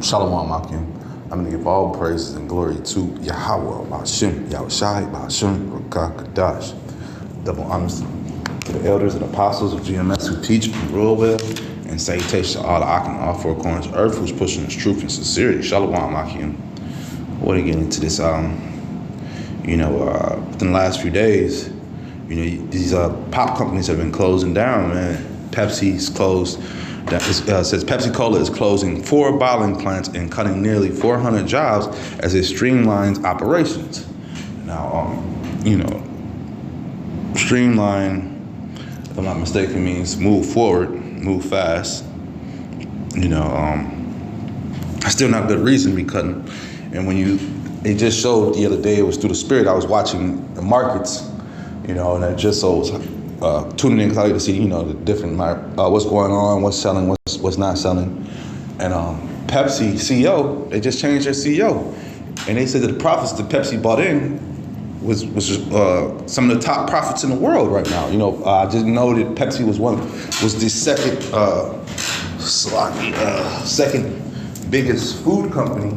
Shalom Akim. I'm going to give all praises and glory to Yahweh, Ba'ashem, Yahushai, Ba'ashem, Rakah, Kadash. Double honors to the elders and apostles of GMS who teach and rule well, and salutation to all the Akim, all four corners of earth who's pushing this truth and sincerity. Shalom Akim. I want to get into this, within the last few days, these pop companies have been closing down, man. Pepsi's closed. That says Pepsi-Cola is closing 4 bottling plants and cutting nearly 400 jobs as it streamlines operations. Now, streamline, if I'm not mistaken, means move forward, move fast. Still not good reason to be cutting. And it just showed the other day, it was through the spirit, I was watching the markets, and it just so was tuning in because I like to see, the different, what's going on, what's selling, what's not selling. And Pepsi CEO, they just changed their CEO. And they said that the profits that Pepsi bought in was some of the top profits in the world right now. I just know that Pepsi was the second biggest food company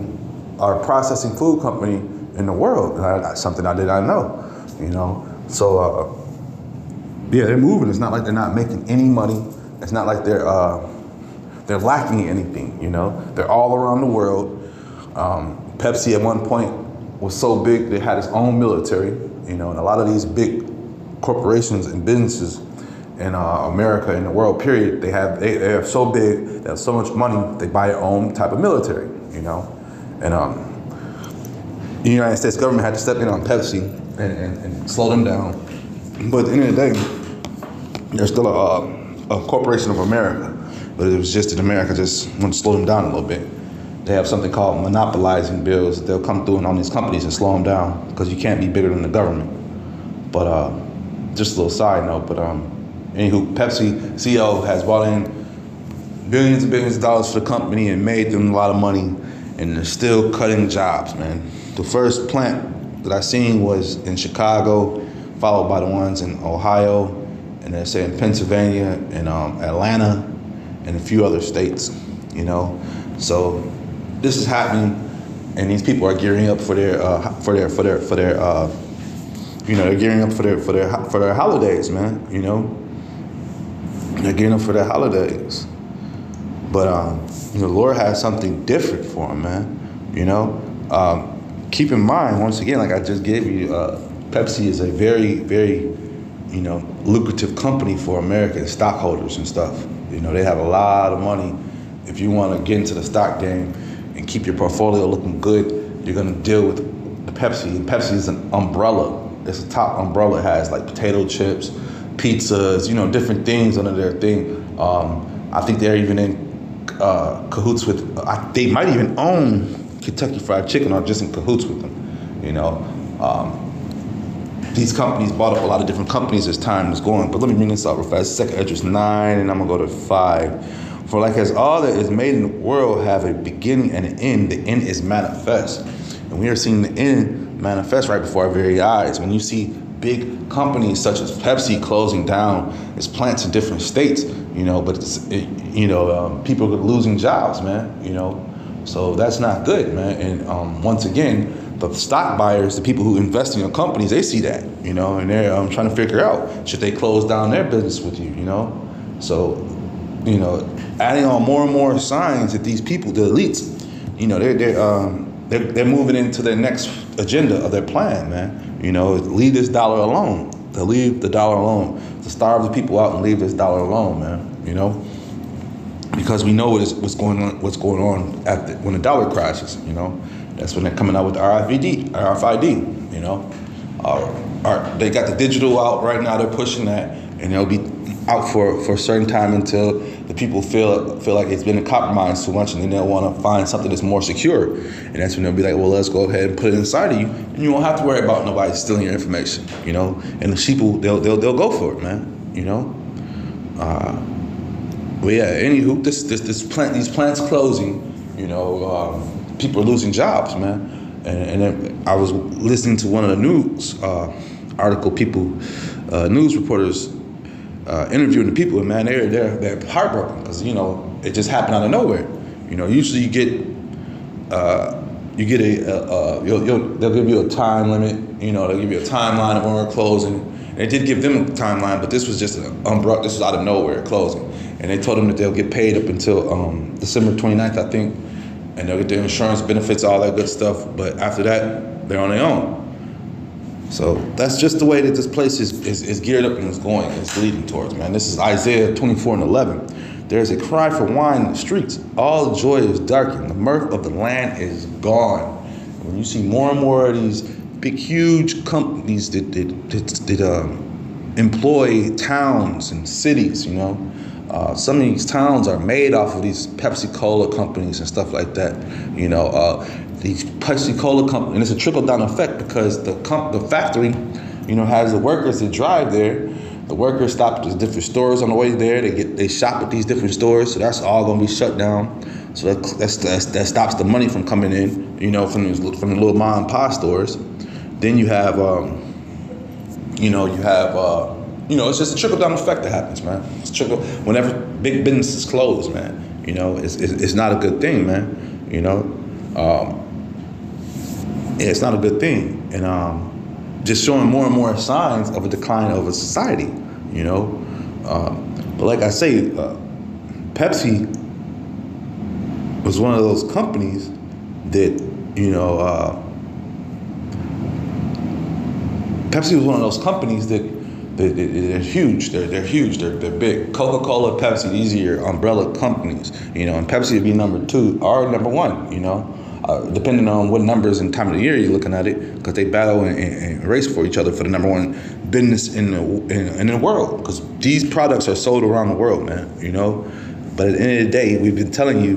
or processing food company in the world. That's something I did not know, So, they're moving. It's not like they're not making any money. It's not like they're lacking anything, They're all around the world. Pepsi at one point was so big they had its own military, and a lot of these big corporations and businesses in America, in the world, period, they are so big, they have so much money, they buy their own type of military, And the United States government had to step in on Pepsi and slow them down. But at the end of the day, they're still a corporation of America. But it was just that America just wanted to slow them down a little bit. They have something called monopolizing bills. They'll come through on these companies and slow them down because you can't be bigger than the government. But just a little side note. But anywho, Pepsi CEO has brought in billions and billions of dollars for the company and made them a lot of money, and they're still cutting jobs, man. The first plant that I seen was in Chicago, followed by the ones in Ohio, and they're saying Pennsylvania and Atlanta and a few other states, So this is happening, and these people are gearing up for their they're gearing up for their holidays, man. They're gearing up for their holidays. But the Lord has something different for them, man. Keep in mind, once again, like I just gave you, Pepsi is a very, very, lucrative company for American stockholders and stuff. They have a lot of money. If you want to get into the stock game and keep your portfolio looking good, you're going to deal with the Pepsi. And Pepsi is an umbrella. It's a top umbrella. It has like potato chips, pizzas, different things under their thing. I think they're even in cahoots with, they might even own Kentucky Fried Chicken or just in cahoots with them, These companies bought up a lot of different companies as time was going. But let me bring this up real fast. 2 Esdras 9, and I'm going to go to 5. For like as all that is made in the world have a beginning and an end, the end is manifest. And we are seeing the end manifest right before our very eyes. When you see big companies such as Pepsi closing down its plants in different states, but people are losing jobs, man, So that's not good, man. And once again, the stock buyers, the people who invest in your companies, they see that, and they're trying to figure out, should they close down their business with you, So, adding on more and more signs that these people, the elites, they're moving into their next agenda of their plan, man. Leave this dollar alone. To leave the dollar alone. To starve the people out and leave this dollar alone, man. Because we know what's going on when the dollar crashes. That's when they're coming out with the RFID. They got the digital out right now. They're pushing that, and they'll be out for a certain time until the people feel like it's been compromised too much, and then they'll want to find something that's more secure. And that's when they'll be like, well, let's go ahead and put it inside of you, and you won't have to worry about nobody stealing your information, And the sheeple, they'll go for it, man, But yeah, anywho, these plants closing, people are losing jobs, man. And then I was listening to one of the news news reporters interviewing the people, and man, they're heartbroken because it just happened out of nowhere. Usually you get you get they'll give you a time limit. They'll give you a timeline of when we're closing. And they did give them a timeline, but this was just an umbrella. This was out of nowhere closing, and they told them that they'll get paid up until December 29th, I think, and they'll get their insurance benefits, all that good stuff. But after that, they're on their own. So that's just the way that this place is geared up and is going. It's leading towards, man. This is Isaiah 24:11. There's a cry for wine in the streets. All joy is darkened. The mirth of the land is gone. When you see more and more of these big, huge companies that employ towns and cities, some of these towns are made off of these Pepsi Cola companies and stuff like that. These Pepsi Cola companies, and it's a trickle down effect because the factory, has the workers that drive there. The workers stop at the different stores on the way there. They shop at these different stores, so that's all gonna be shut down. So that stops the money from coming in, from the little mom and pop stores. Then you have, it's just a trickle down effect that happens, man. It's trickle whenever big businesses close, man. It's not a good thing, man. It's not a good thing, and just showing more and more signs of a decline of a society, But like I say, Pepsi was one of those companies that, Pepsi was one of those companies that they're huge. They're huge. They're big. Coca-Cola, Pepsi, these are your umbrella companies, and Pepsi would be number 2 or number 1, depending on what numbers and time of the year you're looking at it, because they battle and race for each other for the number 1 business in the world, because these products are sold around the world, man, But at the end of the day, we've been telling you,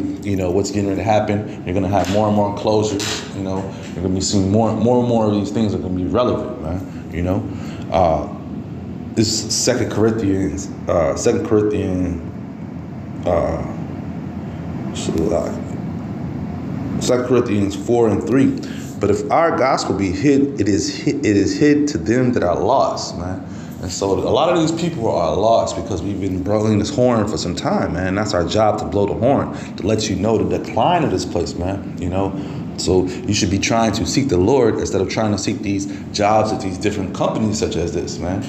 what's getting ready to happen. You're going to have more and more closures, You're going to be seeing more and more of these things are going to be relevant, man, This is 2 Corinthians 4:3. But if our gospel be hid, it is hid to them that are lost, man. And so a lot of these people are lost because we've been blowing this horn for some time, man. That's our job, to blow the horn, to let you know the decline of this place, man. So you should be trying to seek the Lord instead of trying to seek these jobs at these different companies such as this, man.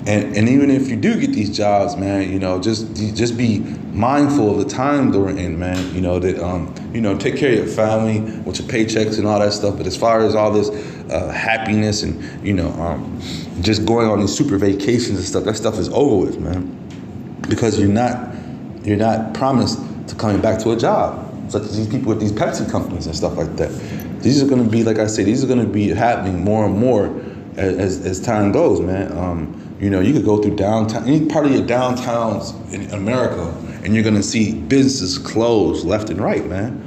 And even if you do get these jobs, man, just be mindful of the time that we're in, man. That take care of your family with your paychecks and all that stuff. But as far as all this happiness and just going on these super vacations and stuff, that stuff is over with, man. Because you're not promised to coming back to a job, such as these people with these Pepsi companies and stuff like that. These are going to be, like I say, these are going to be happening more and more as time goes, man. You could go through downtown, any part of your downtowns in America, and you're going to see businesses close left and right, man.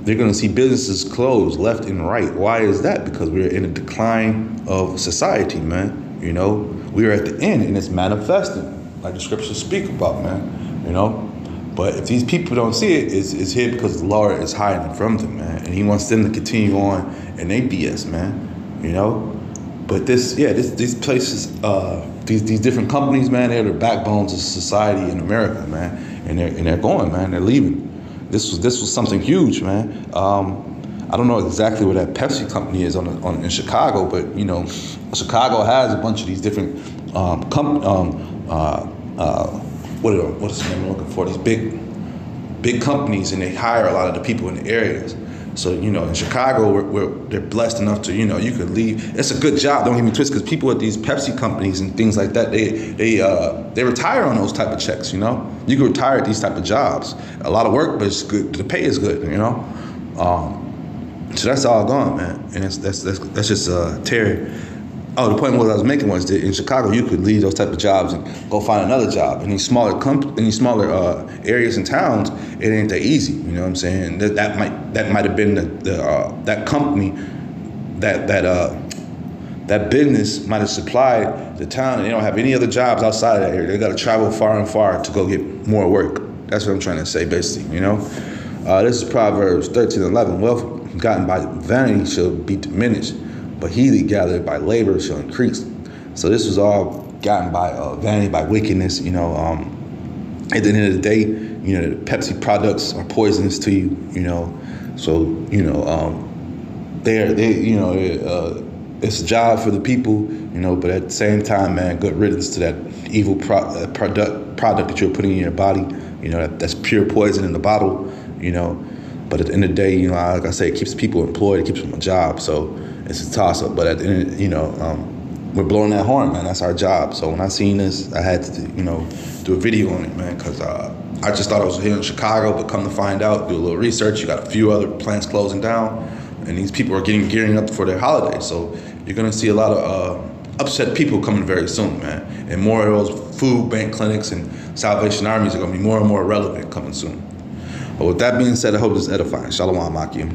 They're going to see businesses close left and right. Why is that? Because we're in a decline of society, man. We are at the end, and it's manifesting, like the scriptures speak about, man. But if these people don't see it, it's here because the Lord is hiding from them, man. And he wants them to continue on in their BS, man. But these places, these different companies, man, they're the backbones of society in America, man. And they're going, man. They're leaving. This was something huge, man. I don't know exactly where that Pepsi company is in Chicago, but Chicago has a bunch of these different what is the name I'm looking for? These big companies, and they hire a lot of the people in the areas. So, in Chicago, they're blessed enough to, you could leave. It's a good job. Don't get me twisted, because people at these Pepsi companies and things like that, they retire on those type of checks, You can retire at these type of jobs. A lot of work, but it's good. The pay is good, So that's all gone, man. And that's just Terry. Oh, the point what I was making was that in Chicago, you could leave those type of jobs and go find another job. In these smaller areas and towns, it ain't that easy. You know what I'm saying? That might have been that company, that business might have supplied the town, and they don't have any other jobs outside of that area. They got to travel far and far to go get more work. That's what I'm trying to say, basically. This is Proverbs 13:11. Wealth gotten by vanity shall be diminished, but he that gathered by labor shall increase. So this was all gotten by vanity, by wickedness, and at the end of the day, you know, the Pepsi products are poisonous to you, you know. So, you know, it's a job for the people, you know, but at the same time, man, good riddance to that evil product that you're putting in your body, you know, that's pure poison in the bottle, you know. But at the end of the day, you know, like I say, it keeps people employed, it keeps them a job, so it's a toss-up. But at the end, you know, we're blowing that horn, man. That's our job. So when I seen this, I had to, you know, do a video on it, man, because I just thought I was here in Chicago, but come to find out, do a little research, you got a few other plants closing down, and these people are gearing up for their holiday. So you're gonna see a lot of upset people coming very soon, man. And more of those food bank clinics and Salvation Armies are gonna be more and more relevant coming soon. But with that being said, I hope this is edifying. Shalom, Akim.